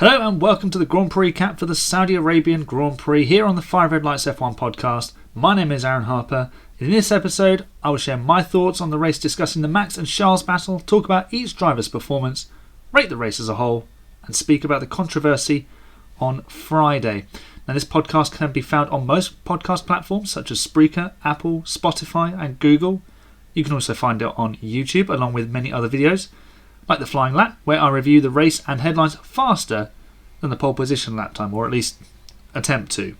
Hello and welcome to the Grand Prix recap for the Saudi Arabian Grand Prix here on the 5 Red Lights F1 podcast. My name is Aaron Harper. In this episode, I will share my thoughts on the race, discussing the Max and Charles battle, talk about each driver's performance, rate the race as a whole, and speak about the controversy on Friday. Now, this podcast can be found on most podcast platforms such as Spreaker, Apple, Spotify, and Google. You can also find it on YouTube along with many other videos, like the Flying Lap, where I review the race and headlines faster than the pole position lap time, or at least attempt to.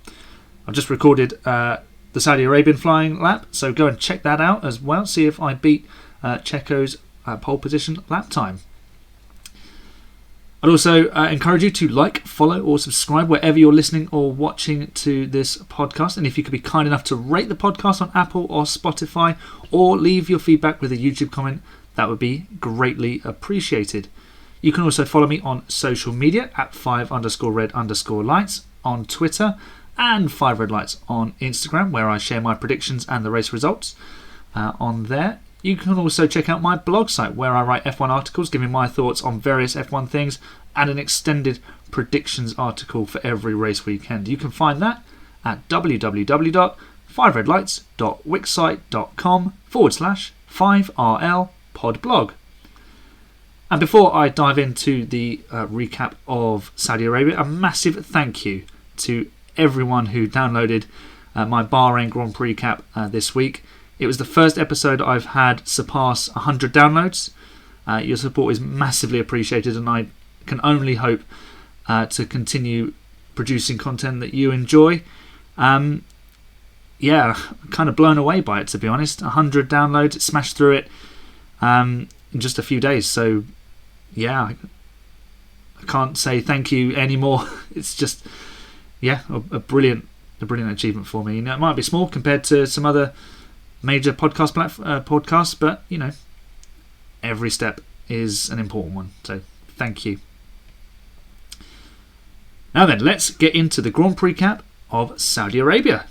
I've just recorded the Saudi Arabian Flying Lap, so go and check that out as well, see if I beat Checo's pole position lap time. I'd also encourage you to like, follow or subscribe wherever you're listening or watching to this podcast, and if you could be kind enough to rate the podcast on Apple or Spotify or leave your feedback with a YouTube comment, that would be greatly appreciated. You can also follow me on social media at 5_red_lights on Twitter and 5 Red Lights on Instagram, where I share my predictions and the race results on there. You can also check out my blog site, where I write F1 articles giving my thoughts on various F1 things and an extended predictions article for every race weekend. You can find that at www.5redlights.wixsite.com/5RL podblog. And before I dive into the recap of Saudi Arabia, a massive thank you to everyone who downloaded my Bahrain Grand Prix recap this week. It was the first episode I've had surpass 100 downloads. Your support is massively appreciated, and I can only hope to continue producing content that you enjoy. I'm kind of blown away by it, to be honest. 100 downloads, smashed through it in just a few days. So, yeah, I can't say thank you anymore. It's just, a brilliant achievement for me. You know, it might be small compared to some other major podcasts, but every step is an important one. So, thank you. Now then, let's get into the Grand Prix recap of Saudi Arabia.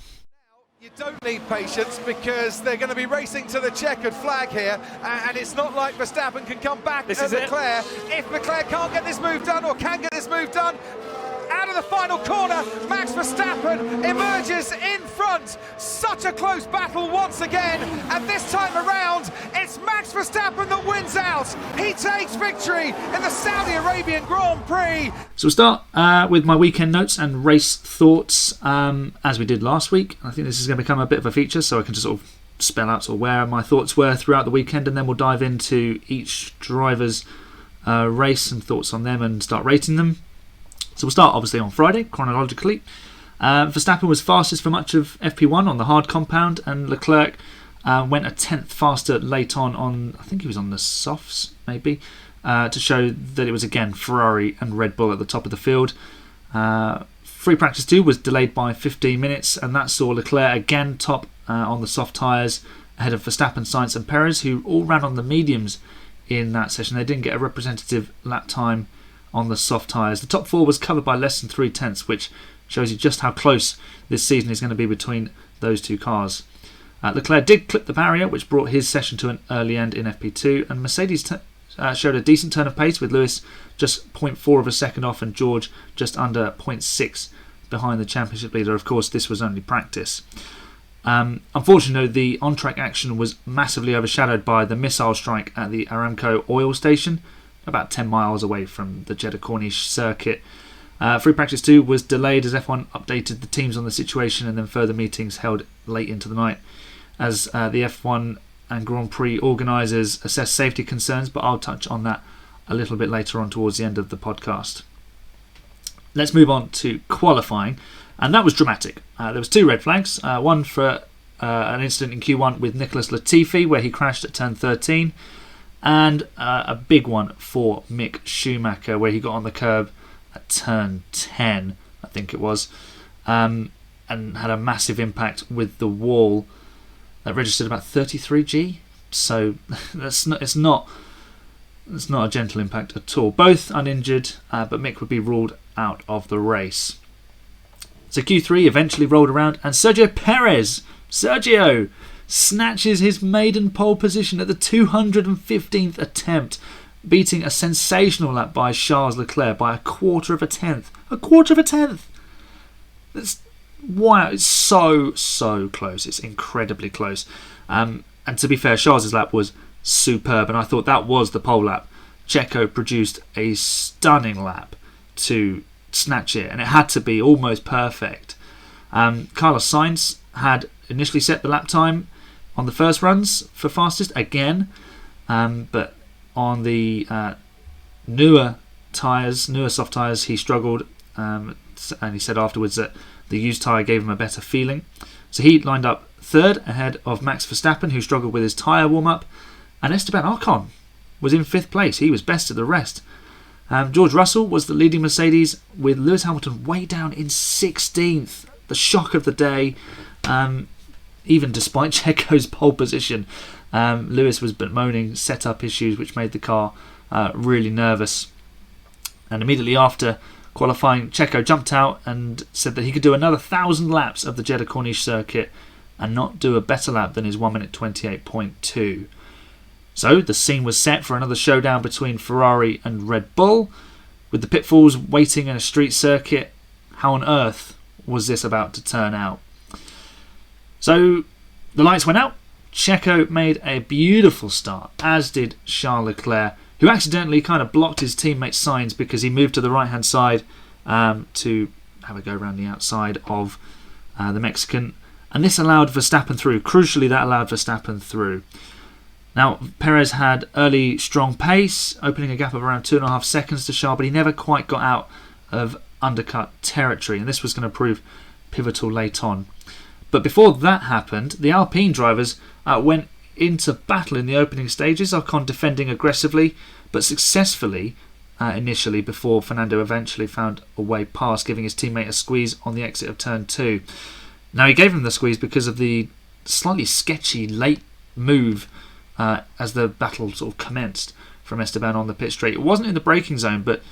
You don't need patience, because they're going to be racing to the checkered flag here, and it's not like Verstappen can come back at Mclaren. If Mclaren can't get this move done, or can get this move done, out of the final corner, Max Verstappen emerges in front. Such a close battle once again, and this time around, it's Max Verstappen that wins out. He takes victory in the Saudi Arabian Grand Prix. So we'll start with my weekend notes and race thoughts, as we did last week. I think this is going to become a bit of a feature, so I can just sort of spell out where my thoughts were throughout the weekend, and then we'll dive into each driver's race and thoughts on them and start rating them. So we'll start obviously on Friday, chronologically. Verstappen was fastest for much of FP1 on the hard compound, and Leclerc went a tenth faster late on I think he was on the softs maybe, to show that it was again Ferrari and Red Bull at the top of the field. Free practice 2 was delayed by 15 minutes, and that saw Leclerc again top on the soft tyres ahead of Verstappen, Sainz and Perez, who all ran on the mediums in that session. They didn't get a representative lap time on the soft tyres. The top 4 was covered by less than 3 tenths, which shows you just how close this season is going to be between those two cars. Leclerc did clip the barrier, which brought his session to an early end in FP2, and Mercedes showed a decent turn of pace, with Lewis just 0.4 of a second off and George just under 0.6 behind the championship leader. Of course, this was only practice. Unfortunately, the on-track action was massively overshadowed by the missile strike at the Aramco oil station, about 10 miles away from the Jeddah Corniche circuit. Free practice 2 was delayed as F1 updated the teams on the situation, and then further meetings held late into the night as the F1 and Grand Prix organisers assess safety concerns, but I'll touch on that a little bit later on towards the end of the podcast. Let's move on to qualifying, and that was dramatic. There was 2 red flags, one for an incident in Q1 with Nicholas Latifi where he crashed at turn 13, and a big one for Mick Schumacher where he got on the curb at turn 10, I think it was, and had a massive impact with the wall that registered about 33G. So it's not a gentle impact at all. Both uninjured, but Mick would be ruled out of the race. So Q3 eventually rolled around, and Sergio snatches his maiden pole position at the 215th attempt, beating a sensational lap by Charles Leclerc by a quarter of a tenth. A quarter of a tenth! That's, wow, it's so close. It's incredibly close. And to be fair, Charles' lap was superb, and I thought that was the pole lap. Checo produced a stunning lap to snatch it, and it had to be almost perfect. Carlos Sainz had initially set the lap time on the first runs for fastest again, but on the newer soft tyres, he struggled, and he said afterwards that the used tyre gave him a better feeling. So he lined up third ahead of Max Verstappen, who struggled with his tyre warm-up, and Esteban Ocon was in fifth place. He was best of the rest. George Russell was the leading Mercedes, with Lewis Hamilton way down in 16th. The shock of the day. Even despite Checo's pole position, Lewis was bemoaning setup issues which made the car really nervous. And immediately after qualifying, Checo jumped out and said that he could do another 1,000 laps of the Jeddah Corniche circuit and not do a better lap than his 1 minute 28.2. So the scene was set for another showdown between Ferrari and Red Bull, with the pitfalls waiting in a street circuit. How on earth was this about to turn out? So the lights went out. Checo made a beautiful start, as did Charles Leclerc, who accidentally kind of blocked his teammate's signs because he moved to the right-hand side to have a go around the outside of the Mexican. And this allowed Verstappen through. Crucially, that allowed Verstappen through. Now, Perez had early strong pace, opening a gap of around 2.5 seconds to Charles, but he never quite got out of undercut territory, and this was going to prove pivotal late on. But before that happened, the Alpine drivers went into battle in the opening stages, Ocon defending aggressively, but successfully initially, before Fernando eventually found a way past, giving his teammate a squeeze on the exit of turn 2. Now, he gave him the squeeze because of the slightly sketchy late move as the battle sort of commenced from Esteban on the pit straight. It wasn't in the braking zone, but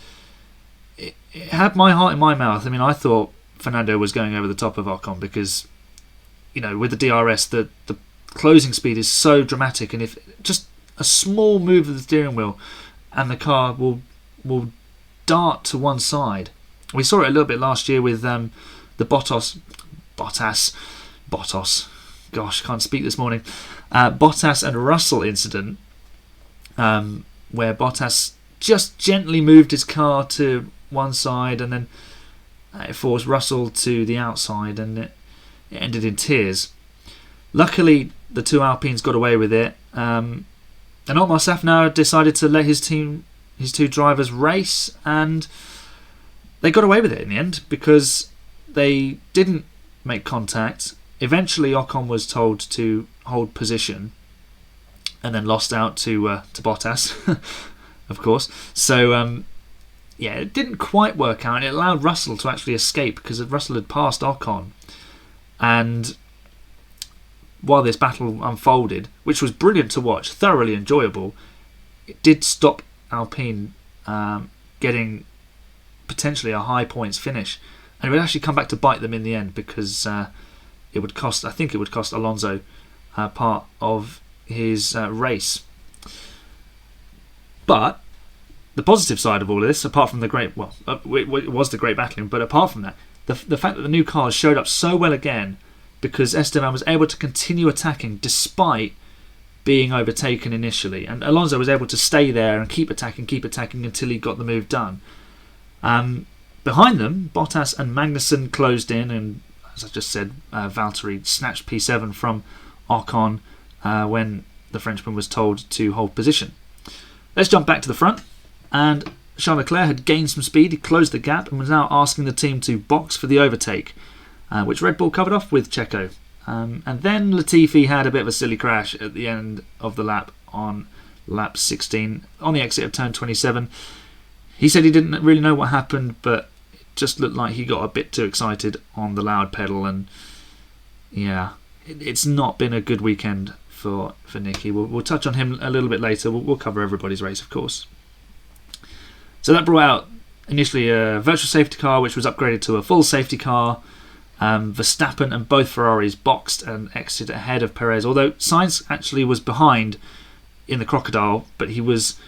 it had my heart in my mouth. I mean, I thought Fernando was going over the top of Ocon because, you know, with the DRS, the closing speed is so dramatic, and if just a small move of the steering wheel and the car will dart to one side. We saw it a little bit last year with the Bottas. Gosh, can't speak this morning. Bottas and Russell incident, where Bottas just gently moved his car to one side, and then it forced Russell to the outside, and it ended in tears. Luckily, the two Alpines got away with it, and Otmar Safnauer decided to let his two drivers race, and they got away with it in the end because they didn't make contact. Eventually, Ocon was told to hold position, and then lost out to Bottas, of course. So, it didn't quite work out, and it allowed Russell to actually escape because Russell had passed Ocon. And while this battle unfolded, which was brilliant to watch, thoroughly enjoyable, it did stop Alpine getting potentially a high points finish, and it would actually come back to bite them in the end because it would cost Alonso part of his race. But the positive side of all of this, apart from the great, it was the great battling, but apart from that, the fact that the new cars showed up so well again, because Esteban was able to continue attacking despite being overtaken initially, and Alonso was able to stay there and keep attacking until he got the move done. Behind them, Bottas and Magnussen closed in, and as I just said, Valtteri snatched P7 from Ocon when the Frenchman was told to hold position. Let's jump back to the front, and Charles Leclerc had gained some speed. He closed the gap and was now asking the team to box for the overtake, which Red Bull covered off with Checo. And then Latifi had a bit of a silly crash at the end of the lap on lap 16 on the exit of turn 27. He said he didn't really know what happened, but it just looked like he got a bit too excited on the loud pedal, and it's not been a good weekend for Nicky. We'll touch on him a little bit later. We'll cover everybody's race, of course. So that brought out initially a virtual safety car, which was upgraded to a full safety car. Verstappen and both Ferraris boxed and exited ahead of Perez, although Sainz actually was behind in the crocodile, but he was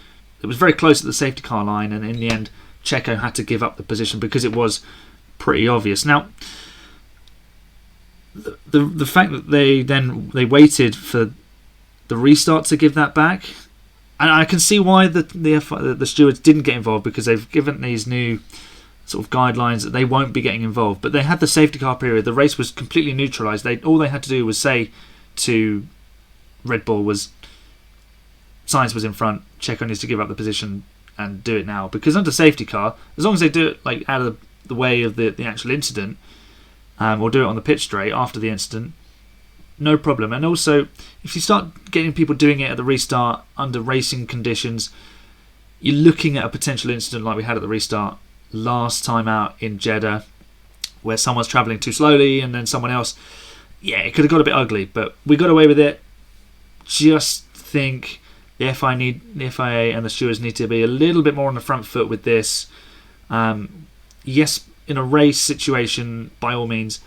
it was very close at the safety car line, and in the end Checo had to give up the position because it was pretty obvious. Now, the fact that they waited for the restart to give that back, and I can see why the stewards didn't get involved, because they've given these new sort of guidelines that they won't be getting involved. But they had the safety car period. The race was completely neutralised. All they had to do was say to Red Bull was, Sainz was in front, Checo needs to give up the position and do it now. Because under safety car, as long as they do it like out of the way of the actual incident, or do it on the pit straight after the incident, no problem. And also, if you start getting people doing it at the restart under racing conditions, you're looking at a potential incident like we had at the restart last time out in Jeddah, where someone's travelling too slowly and then someone else, it could have got a bit ugly, but we got away with it. Just think the FIA and the stewards need to be a little bit more on the front foot with this. Yes, in a race situation, by all means,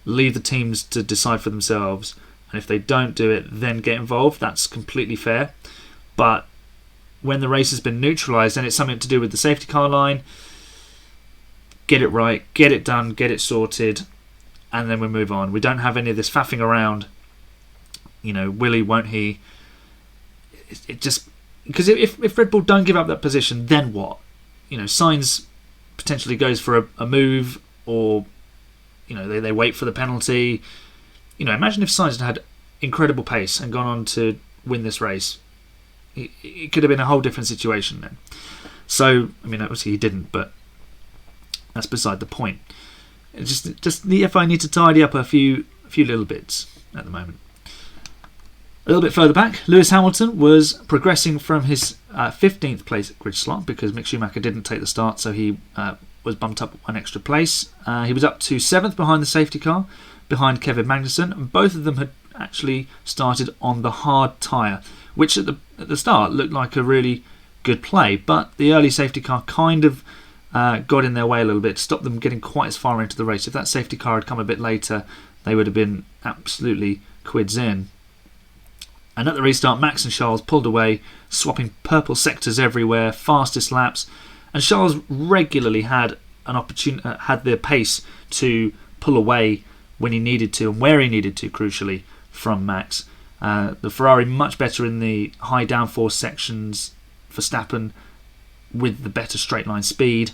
leave the teams to decide for themselves, and if they don't do it, then get involved. That's completely fair. But when the race has been neutralised and it's something to do with the safety car line, get it right, get it done, get it sorted, and then we move on. We don't have any of this faffing around, will he, won't he? It just, because if Red Bull don't give up that position, then what? Sainz potentially goes for a move, or they wait for the penalty. Imagine if Sainz had incredible pace and gone on to win this race. It could have been a whole different situation then. So, obviously he didn't, but that's beside the point. It's just the FI need to tidy up a few little bits at the moment. A little bit further back, Lewis Hamilton was progressing from his 15th place grid slot because Mick Schumacher didn't take the start, so he was bumped up one extra place. He was up to 7th behind the safety car, behind Kevin Magnussen, and both of them had actually started on the hard tyre, which at the start looked like a really good play, but the early safety car kind of got in their way a little bit, stopped them getting quite as far into the race. If that safety car had come a bit later, they would have been absolutely quids in. And at the restart, Max and Charles pulled away, swapping purple sectors everywhere, fastest laps, and Charles regularly had an opportunity, had the pace to pull away when he needed to and where he needed to, crucially, from Max. The Ferrari much better in the high downforce sections, Verstappen with the better straight line speed,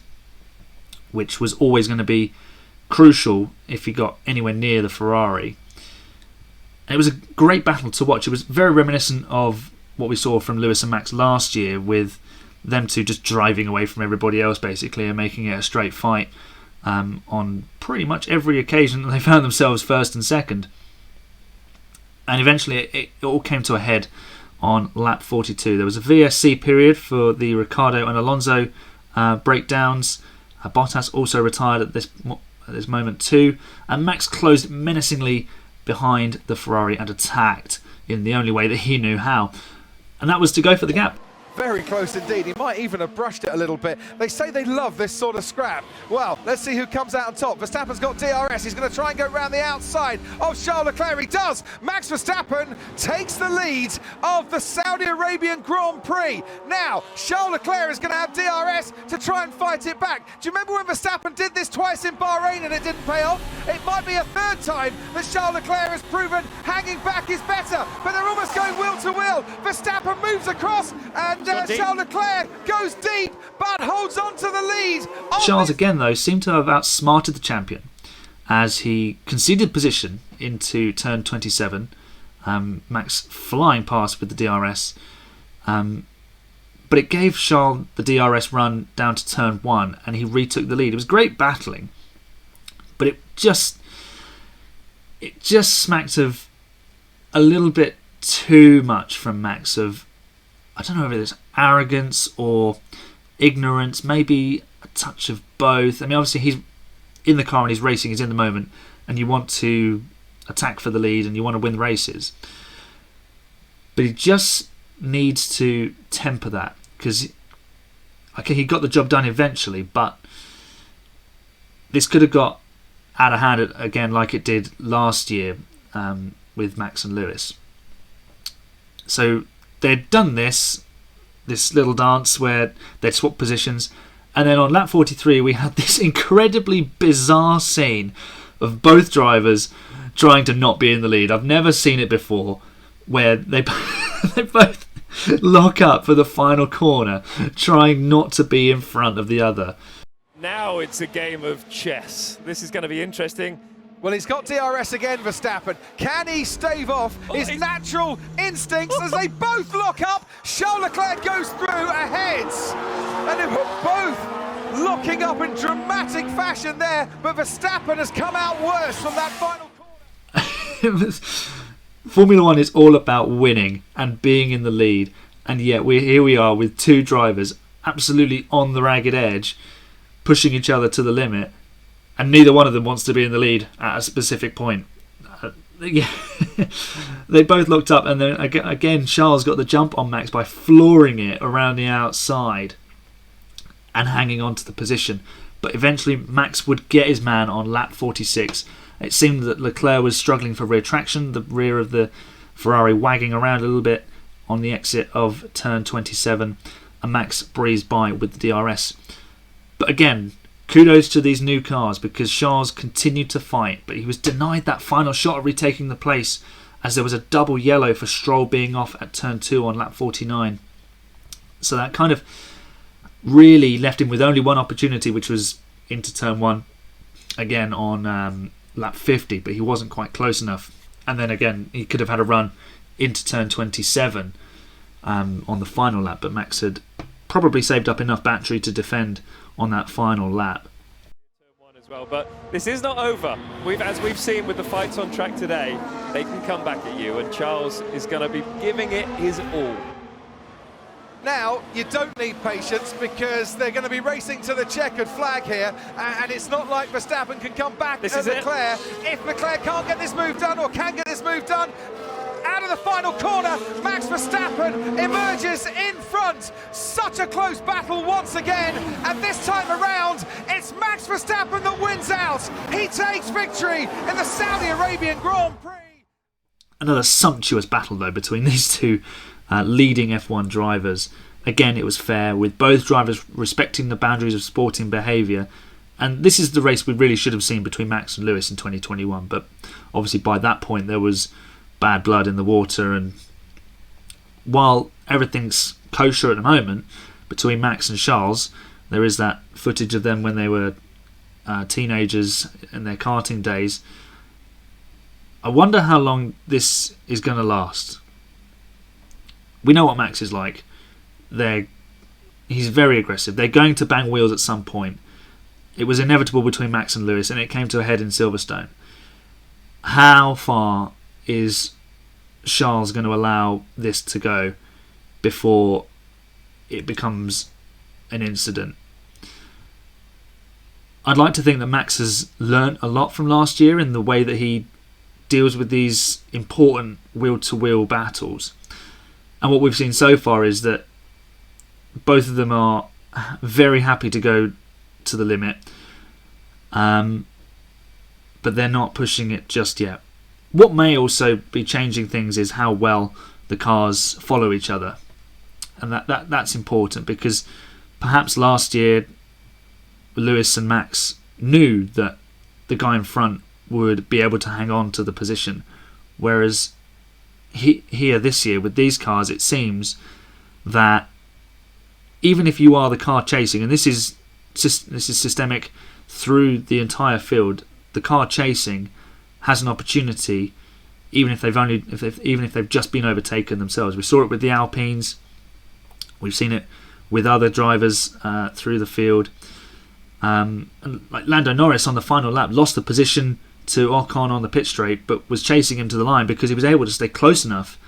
which was always going to be crucial if he got anywhere near the Ferrari. And it was a great battle to watch. It was very reminiscent of what we saw from Lewis and Max last year, with them two just driving away from everybody else basically and making it a straight fight on pretty much every occasion that they found themselves first and second. And eventually it all came to a head on lap 42. There was a VSC period for the Ricciardo and Alonso breakdowns. Bottas also retired at this moment too, and Max closed menacingly behind the Ferrari and attacked in the only way that he knew how, and that was to go for the gap. Very close indeed. He might even have brushed it a little bit. They say they love this sort of scrap. Well, let's see who comes out on top. Verstappen's got DRS. He's going to try and go round the outside of Charles Leclerc. He does. Max Verstappen takes the lead of the Saudi Arabian Grand Prix. Now, Charles Leclerc is going to have DRS to try and fight it back. Do you remember when Verstappen did this twice in Bahrain and it didn't pay off? It might be a third time that Charles Leclerc has proven hanging back is better, but they're almost going wheel to wheel. Verstappen moves across and Charles Leclerc goes deep but holds on to the lead. Charles again though seemed to have outsmarted the champion as he conceded position into turn 27. Max flying past with the DRS, but it gave Charles the DRS run down to turn 1 and he retook the lead. It was great battling, but it just smacked of a little bit too much from Max, of I don't know if it's arrogance or ignorance, maybe a touch of both. I mean, obviously he's in the car and he's racing, he's in the moment, and you want to attack for the lead and you want to win races. But he just needs to temper that, because he got the job done eventually, but this could have got out of hand again like it did last year with Max and Lewis. So they'd done this this little dance where they swap positions. And then on lap 43, we had this incredibly bizarre scene of both drivers trying to not be in the lead. I've never seen it before, where they both lock up for the final corner, trying not to be in front of the other. Now it's a game of chess. This is going to be interesting. Well, he's got DRS again, Verstappen. Can he stave off his natural instincts as they both lock up? Charles Leclerc goes through ahead. And they were both locking up in dramatic fashion there, but Verstappen has come out worse from that final corner. Formula One is all about winning and being in the lead, and yet here we are with two drivers absolutely on the ragged edge, pushing each other to the limit, and neither one of them wants to be in the lead at a specific point. They both looked up, and then again Charles got the jump on Max by flooring it around the outside and hanging on to the position. But eventually Max would get his man on lap 46. It seemed that Leclerc was struggling for rear traction, the rear of the Ferrari wagging around a little bit on the exit of turn 27, and Max breezed by with the DRS. But again, kudos to these new cars, because Charles continued to fight, but he was denied that final shot of retaking the place, as there was a double yellow for Stroll being off at turn 2 on lap 49. So that kind of really left him with only one opportunity, which was into turn 1 again on lap 50, but he wasn't quite close enough. And then again, he could have had a run into turn 27 on the final lap, but Max had probably saved up enough battery to defend on that final lap. As well, but this is not over. As we've seen with the fights on track today, they can come back at you, and Charles is going to be giving it his all. Now, you don't need patience, because they're going to be racing to the checkered flag here, and it's not like Verstappen can come back at Leclerc. If Leclerc can't get this move done, or can get this move done, out of the final corner, Max Verstappen emerges in front. Such a close battle once again, and this time around, it's Max Verstappen that wins out. He takes victory in the Saudi Arabian Grand Prix. Another sumptuous battle, though, between these two leading F1 drivers. Again, it was fair, with both drivers respecting the boundaries of sporting behaviour, and this is the race we really should have seen between Max and Lewis in 2021, but obviously by that point there was bad blood in the water, and while everything's kosher at the moment between Max and Charles, there is that footage of them when they were teenagers in their karting days. I wonder how long this is going to last. We know what Max is like. He's very aggressive. They're going to bang wheels at some point. It was inevitable between Max and Lewis, and it came to a head in Silverstone. How far is Charles going to allow this to go before it becomes an incident? I'd like to think that Max has learnt a lot from last year in the way that he deals with these important wheel-to-wheel battles. And what we've seen so far is that both of them are very happy to go to the limit, but they're not pushing it just yet. What may also be changing things is how well the cars follow each other, and that's important, because perhaps last year Lewis and Max knew that the guy in front would be able to hang on to the position, whereas here this year with these cars, it seems that even if you are the car chasing, and this is systemic through the entire field, the car chasing has an opportunity, even if they've just been overtaken themselves. We saw it with the Alpines. We've seen it with other drivers through the field. And like Lando Norris on the final lap lost the position to Ocon on the pit straight, but was chasing him to the line because he was able to stay close enough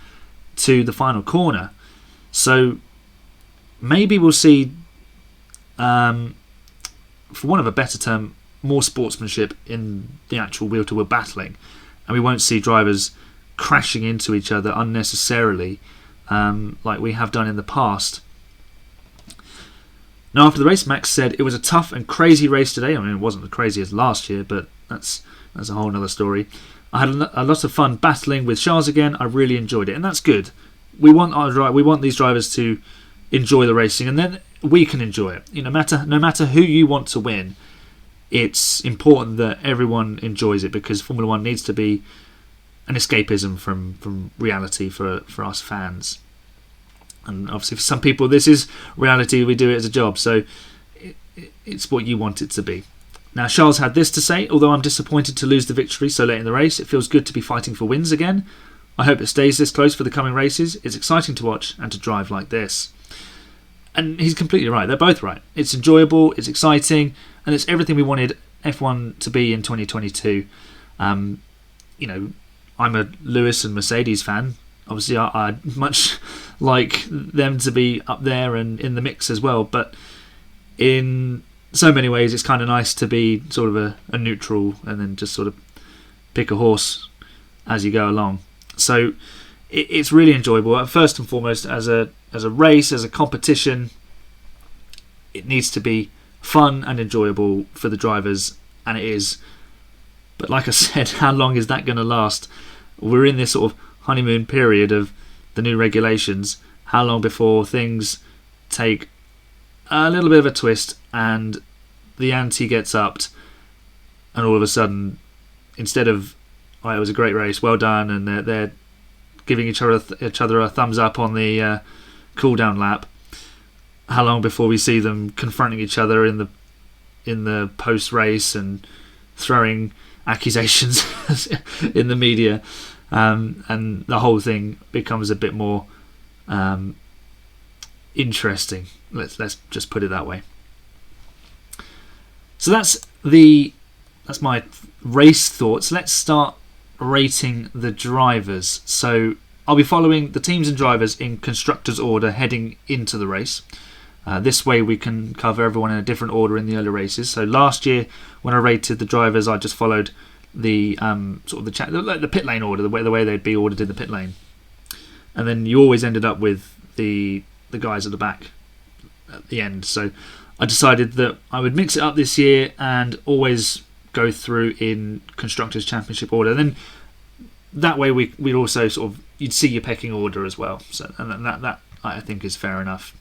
to the final corner. So maybe we'll see, for want of a better term, more sportsmanship in the actual wheel-to-wheel battling, and we won't see drivers crashing into each other unnecessarily like we have done in the past. Now, after the race, Max said it was a tough and crazy race today. I mean, it wasn't as crazy as last year, but that's a whole other story. I had a lot of fun battling with Charles again. I really enjoyed it, and that's good. We want these drivers to enjoy the racing, and then we can enjoy it. No matter who you want to win, it's important that everyone enjoys it, because Formula One needs to be an escapism from reality for us fans. And obviously for some people this is reality, we do it as a job, so it's what you want it to be. Now Charles had this to say: although I'm disappointed to lose the victory so late in the race, it feels good to be fighting for wins again. I hope it stays this close for the coming races. It's exciting to watch and to drive like this. And he's completely right. They're both right. It's enjoyable, it's exciting, and it's everything we wanted F1 to be in 2022. I'm a Lewis and Mercedes fan. Obviously, I'd much like them to be up there and in the mix as well. But in so many ways, it's kind of nice to be sort of a neutral and then just sort of pick a horse as you go along. So it's really enjoyable. First and foremost, as a race, as a competition, it needs to be fun and enjoyable for the drivers, and it is. But like I said, how long is that going to last? We're in this sort of honeymoon period of the new regulations. How long before things take a little bit of a twist and the ante gets upped, and all of a sudden, instead of "Oh, it was a great race, well done," and they're giving each other a thumbs up on the cool down lap, how long before we see them confronting each other in the post race and throwing accusations in the media, and the whole thing becomes a bit more interesting. Let's just put it that way. So that's my race thoughts. Let's start rating the drivers. So I'll be following the teams and drivers in constructors order heading into the race. This way we can cover everyone in a different order in the early races. So last year when I rated the drivers, I just followed the the pit lane order, the way they'd be ordered in the pit lane, and then you always ended up with the guys at the back at the end. So I decided that I would mix it up this year and always go through in constructors championship order. And then that way we'd also you'd see your pecking order as well. So and that I think is fair enough.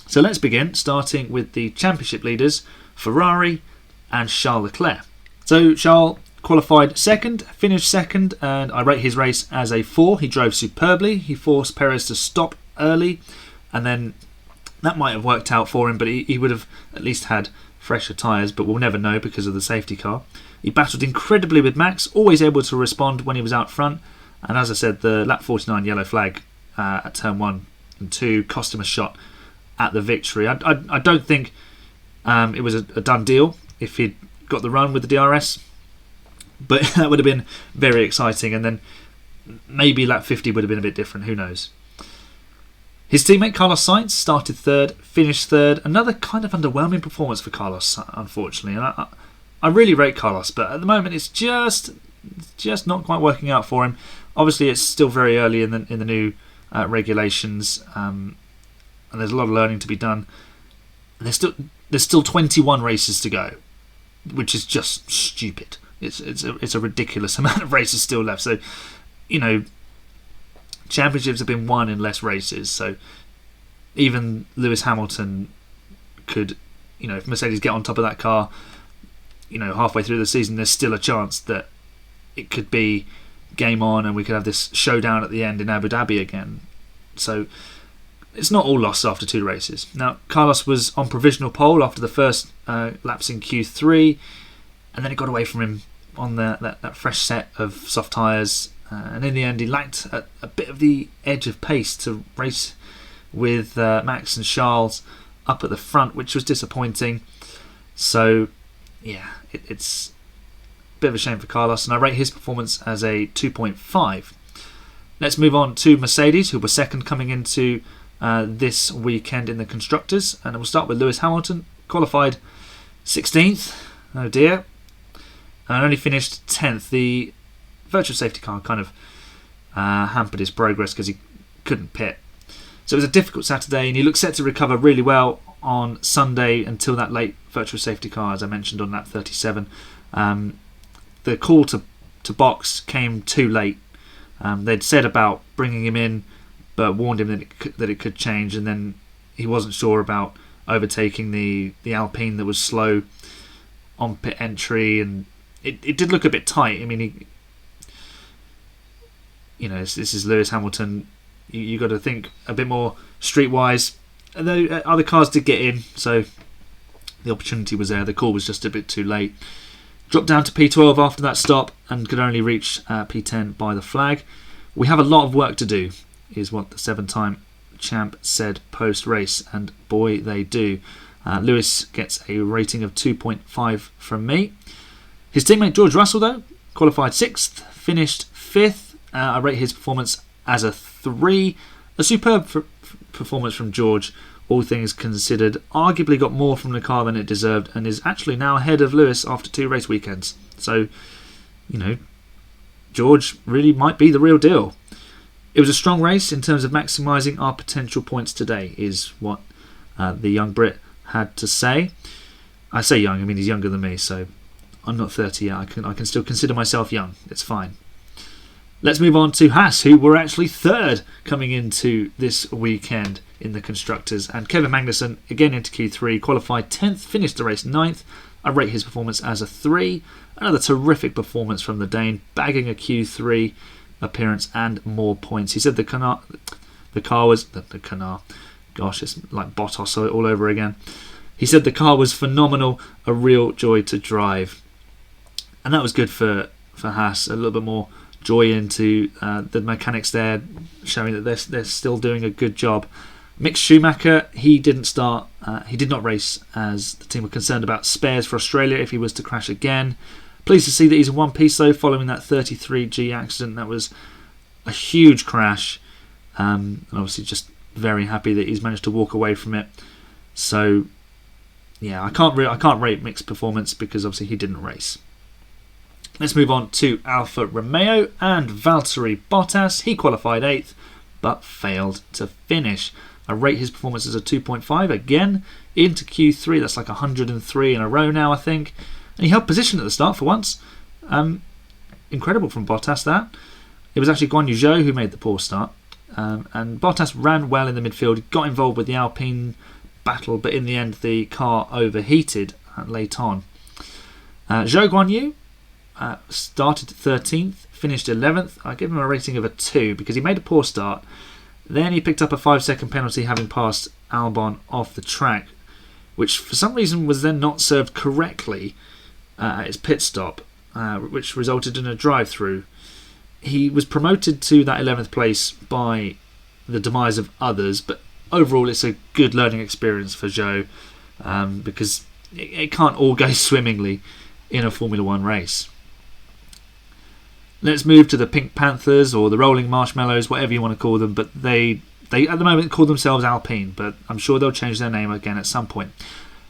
So let's begin, starting with the championship leaders, Ferrari and Charles Leclerc. So Charles qualified second, finished second, and I rate his race as a 4. He drove superbly. He forced Perez to stop early, and then that might have worked out for him, but he would have at least had fresher tyres, but we'll never know because of the safety car. He battled incredibly with Max, always able to respond when he was out front, and as I said, the lap 49 yellow flag at turn 1 and 2 cost him a shot at the victory. I don't think it was a done deal if he'd got the run with the DRS, but that would have been very exciting, and then maybe lap 50 would have been a bit different, who knows. His teammate Carlos Sainz started third, finished third. Another kind of underwhelming performance for Carlos, unfortunately. And I really rate Carlos, but at the moment it's just not quite working out for him. Obviously it's still very early in the new regulations, and there's a lot of learning to be done. And there's still 21 races to go, which is just stupid. It's a ridiculous amount of races still left. So, championships have been won in less races. So even Lewis Hamilton could, if Mercedes get on top of that car, halfway through the season, there's still a chance that it could be game on and we could have this showdown at the end in Abu Dhabi again. So it's not all lost after 2 races. Now, Carlos was on provisional pole after the first laps in Q3, and then it got away from him on that fresh set of soft tyres, and in the end he lacked a bit of the edge of pace to race with Max and Charles up at the front, which was disappointing. So yeah, it's a bit of a shame for Carlos, and I rate his performance as a 2.5. Let's move on to Mercedes, who were second coming into this weekend in the constructors, and we'll start with Lewis Hamilton, qualified 16th. Oh dear. And only finished 10th. The virtual safety car kind of hampered his progress because he couldn't pit. So it was a difficult Saturday, and he looked set to recover really well on Sunday until that late virtual safety car, as I mentioned on lap 37. The call to box came too late. They'd said about bringing him in, but warned him that it could change, and then he wasn't sure about overtaking the Alpine that was slow on pit entry, and it did look a bit tight. I mean, this is Lewis Hamilton. You got to think a bit more streetwise. Although other cars did get in, so the opportunity was there. The call was just a bit too late. Dropped down to P12 after that stop and could only reach P10 by the flag. We have a lot of work to do, is what the 7-time champ said post-race, and boy, they do. Lewis gets a rating of 2.5 from me. His teammate George Russell, though, qualified 6th, finished 5th. I rate his performance as a 3. A superb performance from George, all things considered. Arguably got more from the car than it deserved, and is actually now ahead of Lewis after 2 race weekends. So, George really might be the real deal. It was a strong race in terms of maximising our potential points today, is what the young Brit had to say. I say young, I mean he's younger than me, so I'm not 30 yet. I can still consider myself young. It's fine. Let's move on to Haas, who were actually 3rd coming into this weekend in the Constructors. And Kevin Magnussen, again into Q3, qualified 10th, finished the race 9th. I rate his performance as a 3. Another terrific performance from the Dane, bagging a Q3 appearance and more points. He said the car was... Gosh, it's like Bottas all over again. He said the car was phenomenal, a real joy to drive. And that was good for Haas, a little bit more joy into the mechanics there, showing that they're still doing a good job. Mick Schumacher, he didn't start, he did not race, as the team were concerned about spares for Australia if he was to crash again. Pleased to see that he's in one piece though, following that 33G accident. That was a huge crash, and obviously just very happy that he's managed to walk away from it. So yeah, I can't rate Mick's performance because obviously he didn't race. Let's move on to Alfa Romeo and Valtteri Bottas. He qualified 8th but failed to finish. I rate his performance as a 2.5 again into Q3. That's like 103 in a row now, I think. And he held position at the start for once. Incredible from Bottas, that. It was actually Guan Yu Zhou who made the poor start. And Bottas ran well in the midfield. He got involved with the Alpine battle, but in the end the car overheated late on. Zhou Guan Yu started 13th, finished 11th. I give him a rating of a 2 because he made a poor start. Then he picked up a 5-second penalty having passed Albon off the track, which for some reason was then not served correctly at his pit stop, which resulted in a drive-through. He was promoted to that 11th place by the demise of others, but overall it's a good learning experience for Zhou, because it can't all go swimmingly in a Formula 1 race. Let's move to the Pink Panthers, or the Rolling Marshmallows, whatever you want to call them, but they at the moment call themselves Alpine, but I'm sure they'll change their name again at some point.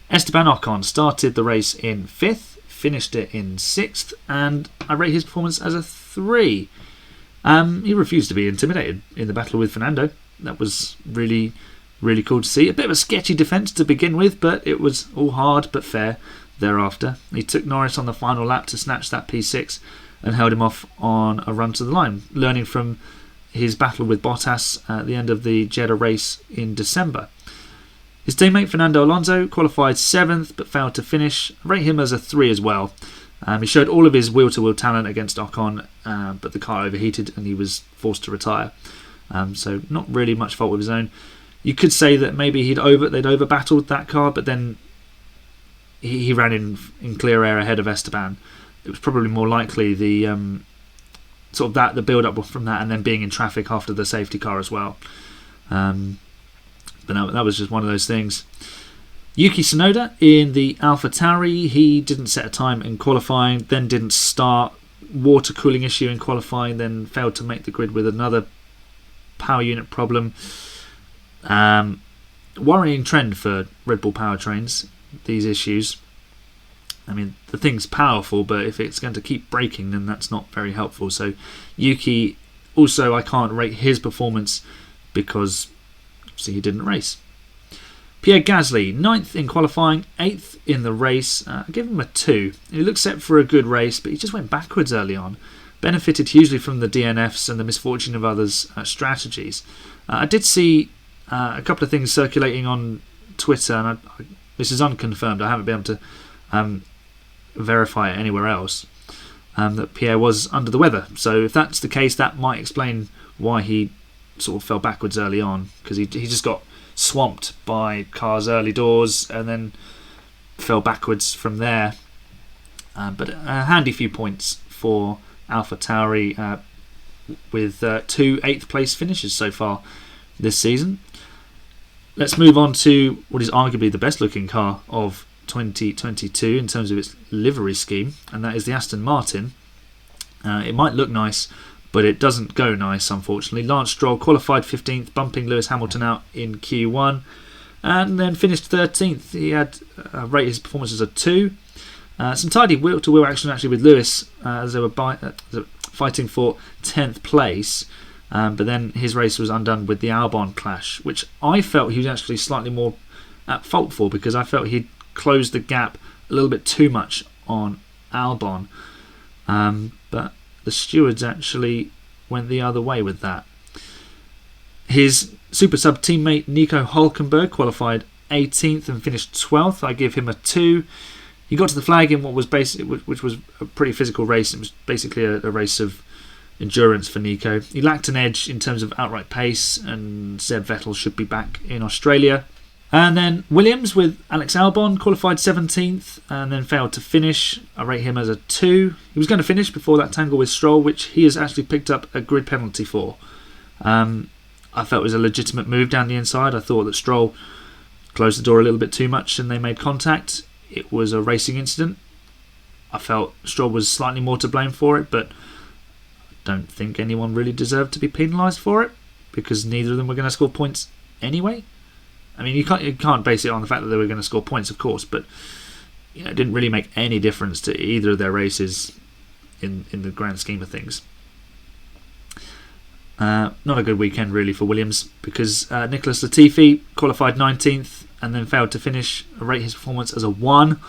Esteban Ocon started the race in 5th, finished it in 6th, and I rate his performance as a 3. He refused to be intimidated in the battle with Fernando. That was really, really cool to see. A bit of a sketchy defence to begin with, but it was all hard but fair thereafter. He took Norris on the final lap to snatch that P6 and held him off on a run to the line, learning from his battle with Bottas at the end of the Jeddah race in December. His teammate Fernando Alonso qualified 7th but failed to finish. I rate him as a 3 as well. He showed all of his wheel-to-wheel talent against Ocon, but the car overheated and he was forced to retire. So not really much fault of his own. You could say that maybe they'd over-battled that car, but then he ran in clear air ahead of Esteban. It was probably more likely the build-up from that, and then being in traffic after the safety car as well. But that was just one of those things. Yuki Tsunoda in the AlphaTauri, he didn't set a time in qualifying, then didn't start. Water cooling issue in qualifying, then failed to make the grid with another power unit problem. Worrying trend for Red Bull powertrains, these issues. I mean, the thing's powerful, but if it's going to keep breaking, then that's not very helpful. So Yuki, also I can't rate his performance because obviously he didn't race. Pierre Gasly, 9th in qualifying, 8th in the race. I give him a 2. He looked set for a good race, but he just went backwards early on. Benefited hugely from the DNFs and the misfortune of others' strategies. I did see a couple of things circulating on Twitter, and this is unconfirmed. I haven't been able to verify it anywhere else, that Pierre was under the weather. So if that's the case, that might explain why he sort of fell backwards early on, because he just got swamped by cars early doors and then fell backwards from there. But a handy few points for AlphaTauri with 2 8th place finishes so far this season. Let's move on to what is arguably the best looking car of 2022 in terms of its livery scheme, and that is the Aston Martin. It might look nice, but it doesn't go nice, unfortunately. Lance Stroll qualified 15th, bumping Lewis Hamilton out in Q1, and then finished 13th. He had rated his performance as a 2. Some tidy wheel-to-wheel action actually with Lewis as they were fighting for 10th place, but then his race was undone with the Albon clash, which I felt he was actually slightly more at fault for, because I felt he'd closed the gap a little bit too much on Albon, but the stewards actually went the other way with that. His Super Sub teammate Nico Hulkenberg qualified 18th and finished 12th. I give him a 2. He got to the flag in what was which was a pretty physical race. It was basically a race of endurance for Nico. He lacked an edge in terms of outright pace, and Seb Vettel should be back in Australia. And then Williams with Alex Albon qualified 17th and then failed to finish. I rate him as a 2. He was going to finish before that tangle with Stroll, which he has actually picked up a grid penalty for. I felt it was a legitimate move down the inside. I thought that Stroll closed the door a little bit too much and they made contact. It was a racing incident. I felt Stroll was slightly more to blame for it, but I don't think anyone really deserved to be penalised for it, because neither of them were going to score points anyway. I mean, you can't base it on the fact that they were going to score points, of course, but it didn't really make any difference to either of their races in the grand scheme of things. Not a good weekend really for Williams, because Nicholas Latifi qualified 19th and then failed to finish. I rate his performance as a 1,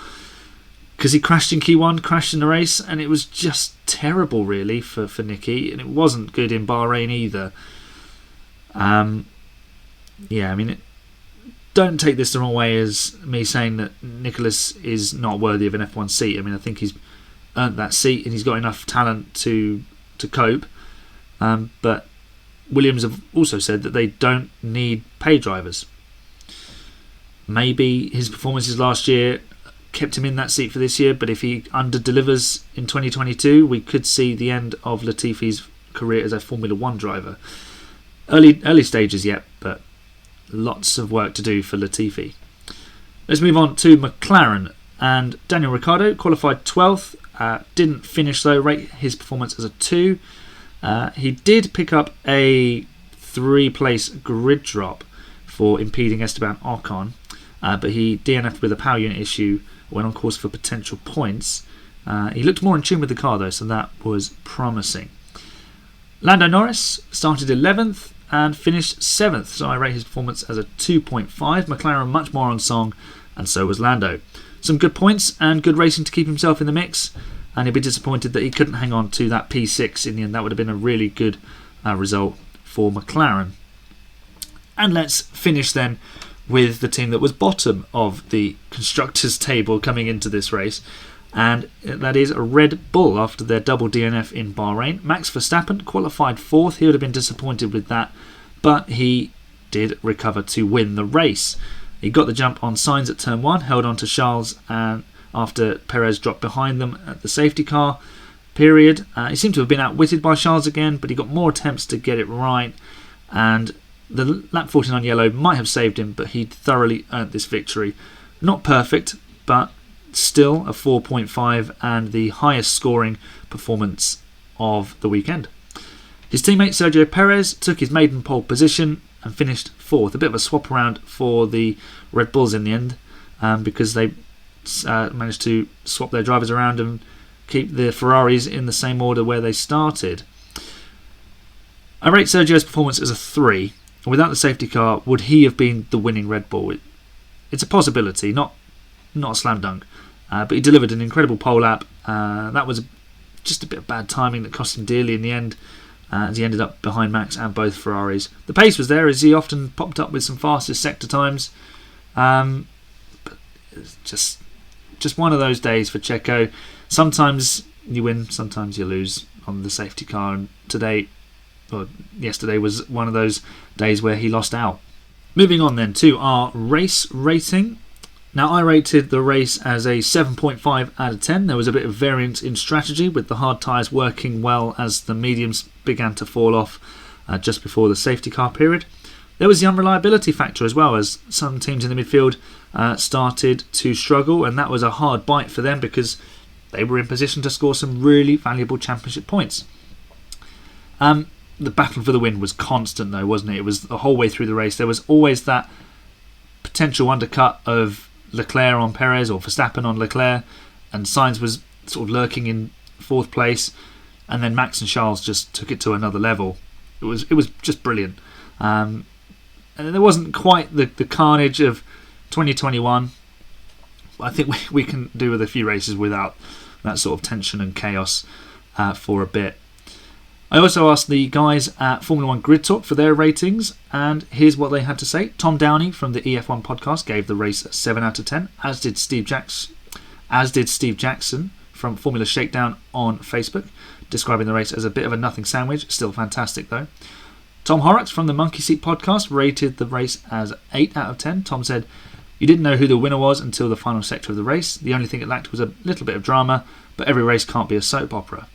because he crashed in Q1, crashed in the race, and it was just terrible really for Nicky, and it wasn't good in Bahrain either. Don't take this the wrong way as me saying that Nicholas is not worthy of an F1 seat. I mean, I think he's earned that seat and he's got enough talent to cope. But Williams have also said that they don't need pay drivers. Maybe his performances last year kept him in that seat for this year, but if he under-delivers in 2022, we could see the end of Latifi's career as a Formula 1 driver. Early stages yet, but lots of work to do for Latifi. Let's move on to McLaren, and Daniel Ricciardo qualified 12th, didn't finish though, rate his performance as a 2. He did pick up a 3-place grid drop for impeding Esteban Ocon, but he DNF'd with a power unit issue, went on course for potential points. He looked more in tune with the car though, so that was promising. Lando Norris started 11th and finished 7th, so I rate his performance as a 2.5. McLaren much more on song, and so was Lando. Some good points and good racing to keep himself in the mix, and he'll be disappointed that he couldn't hang on to that P6 in the end. That would have been a really good result for McLaren. And let's finish then with the team that was bottom of the constructors table coming into this race, and that is Red Bull after their double DNF in Bahrain. Max Verstappen qualified 4th. He would have been disappointed with that, but he did recover to win the race. He got the jump on Sainz at turn 1, held on to Charles and after Perez dropped behind them at the safety car period. He seemed to have been outwitted by Charles again, but he got more attempts to get it right, and the lap 49 yellow might have saved him, but he thoroughly earned this victory. Not perfect, but still a 4.5 and the highest scoring performance of the weekend. His teammate Sergio Perez took his maiden pole position and finished 4th. A bit of a swap around for the Red Bulls in the end, because they managed to swap their drivers around and keep the Ferraris in the same order where they started. I rate Sergio's performance as a 3. Without the safety car, would he have been the winning Red Bull? It's a possibility, not a slam dunk, but he delivered an incredible pole lap. That was just a bit of bad timing that cost him dearly in the end, as he ended up behind Max and both Ferraris. The pace was there as he often popped up with some fastest sector times. But it's just one of those days for Checo. Sometimes you win, sometimes you lose on the safety car, and yesterday was one of those days where he lost out. Moving on then to our race rating. Now, I rated the race as a 7.5 out of 10. There was a bit of variance in strategy, with the hard tyres working well as the mediums began to fall off just before the safety car period. There was the unreliability factor as well, as some teams in the midfield started to struggle, and that was a hard bite for them because they were in position to score some really valuable championship points. The battle for the win was constant though, wasn't it? It was the whole way through the race. There was always that potential undercut of Leclerc on Perez or Verstappen on Leclerc, and Sainz was sort of lurking in fourth place, and then Max and Charles just took it to another level. It was just brilliant. And there wasn't quite the carnage of 2021. I think we can do with a few races without that sort of tension and chaos for a bit. I also asked the guys at Formula 1 Grid Talk for their ratings, and here's what they had to say. Tom Downey from the EF1 podcast gave the race a 7 out of 10, as did Steve Jackson from Formula Shakedown on Facebook, describing the race as a bit of a nothing sandwich, still fantastic though. Tom Horrocks from the Monkey Seat podcast rated the race as 8 out of 10. Tom said, "You didn't know who the winner was until the final sector of the race. The only thing it lacked was a little bit of drama, but every race can't be a soap opera."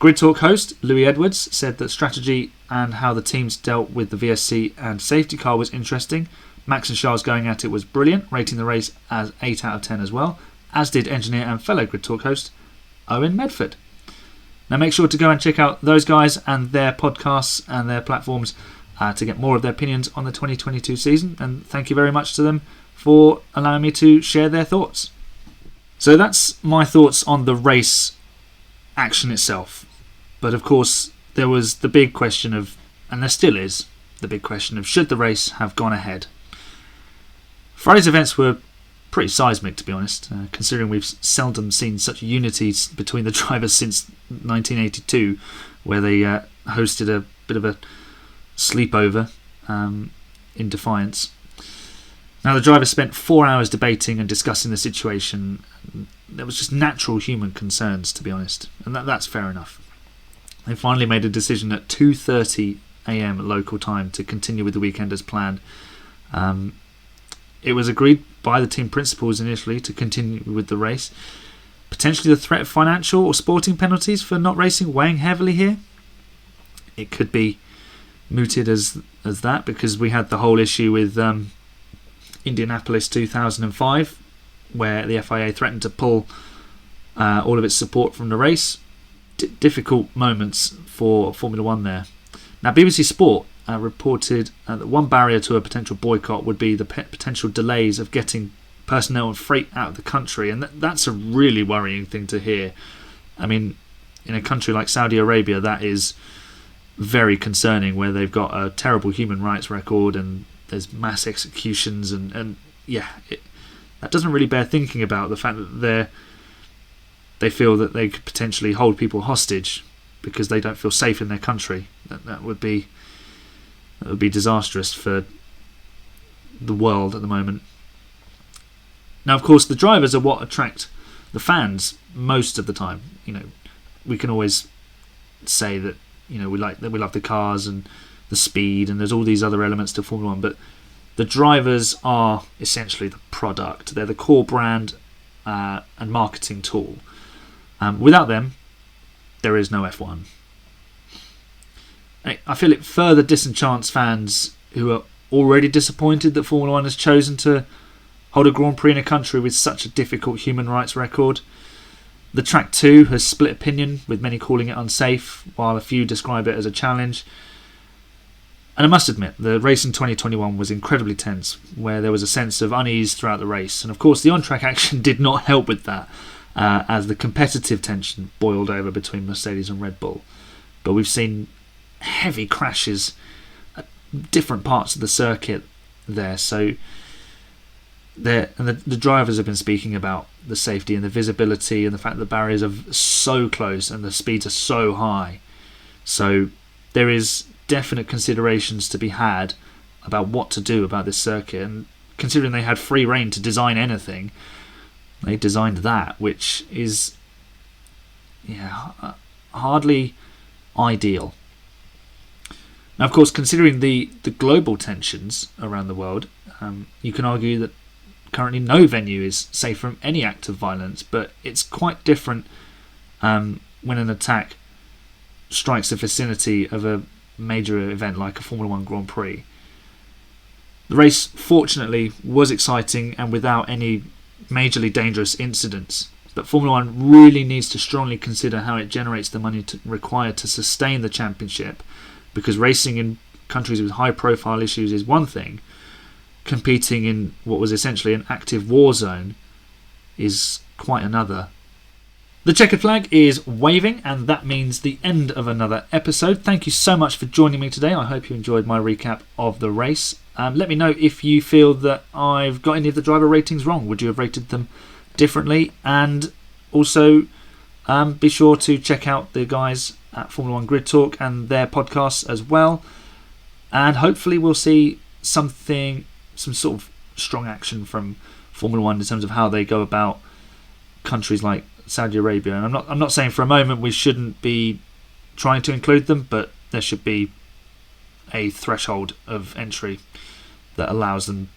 Grid Talk host Louis Edwards said that strategy and how the teams dealt with the VSC and safety car was interesting. Max and Charles going at it was brilliant, rating the race as 8 out of 10 as well, as did engineer and fellow Grid Talk host Owen Medford. Now make sure to go and check out those guys and their podcasts and their platforms to get more of their opinions on the 2022 season, and thank you very much to them for allowing me to share their thoughts. So that's my thoughts on the race action itself. But of course there was the big question of, and there still is the big question of, should the race have gone ahead? Friday's events were pretty seismic, to be honest, considering we've seldom seen such unity between the drivers since 1982, where they hosted a bit of a sleepover in Defiance. Now the drivers spent 4 hours debating and discussing the situation. There was just natural human concerns, to be honest, and that's fair enough. They finally made a decision at 2:30 a.m. local time to continue with the weekend as planned. It was agreed by the team principals initially to continue with the race. Potentially the threat of financial or sporting penalties for not racing weighing heavily here. It could be mooted as that, because we had the whole issue with Indianapolis 2005, where the FIA threatened to pull all of its support from the race. Difficult moments for Formula 1 there. Now BBC Sport reported that one barrier to a potential boycott would be the potential delays of getting personnel and freight out of the country, and that's a really worrying thing to hear. I mean, in a country like Saudi Arabia, that is very concerning, where they've got a terrible human rights record and there's mass executions, and that doesn't really bear thinking about, the fact that they feel that they could potentially hold people hostage because they don't feel safe in their country. That would be disastrous for the world at the moment. Now, of course, the drivers are what attract the fans most of the time. You know, we can always say that, you know, we love the cars and the speed, and there's all these other elements to Formula 1, but the drivers are essentially the product. They're the core brand and marketing tool. Without them, there is no F1. I feel it further disenchants fans who are already disappointed that Formula 1 has chosen to hold a Grand Prix in a country with such a difficult human rights record. The track 2 has split opinion, with many calling it unsafe, while a few describe it as a challenge. And I must admit, the race in 2021 was incredibly tense, where there was a sense of unease throughout the race. And of course, the on-track action did not help with that, as the competitive tension boiled over between Mercedes and Red Bull. But we've seen heavy crashes at different parts of the circuit there. So the drivers have been speaking about the safety and the visibility and the fact that the barriers are so close and the speeds are so high. So there is definite considerations to be had about what to do about this circuit, and considering they had free rein to design anything, they designed that, which is hardly ideal. Now, of course, considering the global tensions around the world, you can argue that currently no venue is safe from any act of violence, but it's quite different when an attack strikes the vicinity of a major event like a Formula 1 Grand Prix. The race, fortunately, was exciting and without any majorly dangerous incidents, but Formula 1 really needs to strongly consider how it generates the money required to sustain the championship, because racing in countries with high profile issues is one thing, competing in what was essentially an active war zone is quite another. The checkered flag is waving, and that means the end of another episode. Thank you so much for joining me today. I hope you enjoyed my recap of the race. Let me know if you feel that I've got any of the driver ratings wrong. Would you have rated them differently? And also be sure to check out the guys at Formula 1 Grid Talk and their podcasts as well. And hopefully we'll see some sort of strong action from Formula 1 in terms of how they go about countries like Saudi Arabia. And I'm not saying for a moment we shouldn't be trying to include them, but there should be a threshold of entry that allows them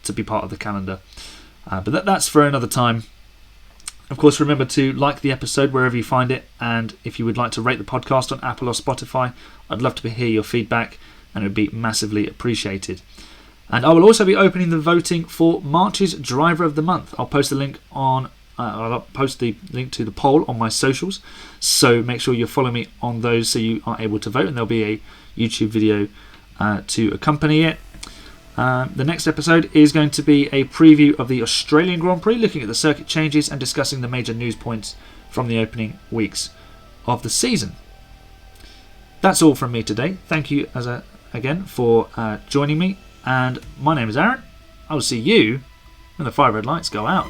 to be part of the calendar. But that's for another time. Of course, remember to like the episode wherever you find it, and if you would like to rate the podcast on Apple or Spotify, I'd love to hear your feedback, and it would be massively appreciated. And I will also be opening the voting for March's Driver of the Month. I'll post the link to the poll on my socials, so make sure you follow me on those so you are able to vote, and there'll be a YouTube video to accompany it. The next episode is going to be a preview of the Australian Grand Prix, looking at the circuit changes and discussing the major news points from the opening weeks of the season. That's all from me today. Thank you again for joining me, and my name is Aaron. I will see you when the 5 red lights go out.